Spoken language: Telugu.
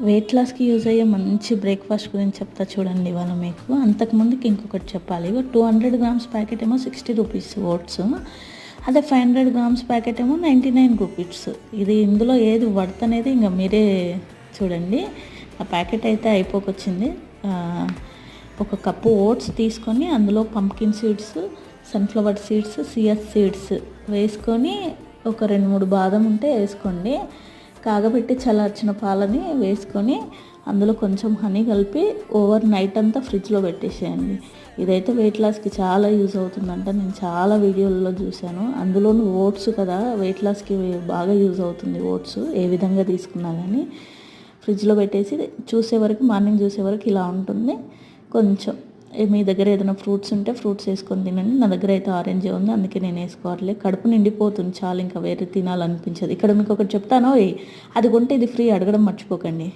వెయిట్ లాస్‌కి యూజ్ అయ్యే మంచి బ్రేక్‌ఫాస్ట్ గురించి చెప్తా చూడండి ఇవాళ మీకు. అంతకుముందుకి ఇంకొకటి చెప్పాలి. 200 గ్రామ్స్ ప్యాకెట్ ఏమో 60 రూపీస్ ఓట్స్. అదే 500 గ్రామ్స్ ప్యాకెట్ ఏమో 99 రూపీస్. ఇది ఇందులో ఏది వర్త్ అనేది ఇంక మీరే చూడండి. ఆ ప్యాకెట్ అయితే అయిపోకొచ్చింది. ఒక కప్పు ఓట్స్ తీసుకొని అందులో pumpkin seeds, sunflower seeds, chia seeds వేసుకొని ఒక 2, 3 బాదం ఉంటే వేసుకోండి. కాగబెట్టి చల్లార్చిన పాలని వేసుకొని అందులో కొంచెం హనీ కలిపి ఓవర్ నైట్ అంతా ఫ్రిడ్జ్లో పెట్టేసేయండి. ఇదైతే వెయిట్ లాస్కి చాలా యూజ్ అవుతుందంట. నేను చాలా వీడియోలలో చూశాను. అందులోనూ ఓట్స్ కదా, వెయిట్ లాస్కి బాగా యూజ్ అవుతుంది ఓట్స్. ఏ విధంగా తీసుకున్నా కానీ ఫ్రిడ్జ్లో పెట్టేసి మార్నింగ్ చూసే వరకు ఇలా ఉంటుంది. కొంచెం మీ దగ్గర ఏదైనా ఫ్రూట్స్ ఉంటే ఫ్రూట్స్ వేసుకొని తినండి. నా దగ్గర అయితే ఆరెంజే ఉంది, అందుకే నేను వేసుకోవట్లే. కడుపు నిండిపోతుంది చాలా, ఇంకా వేరే తినాలనిపించదు. ఇక్కడ మీకు ఒకటి చెప్తాను, అది కొంటే ఇది ఫ్రీ, అడగడం మర్చిపోకండి.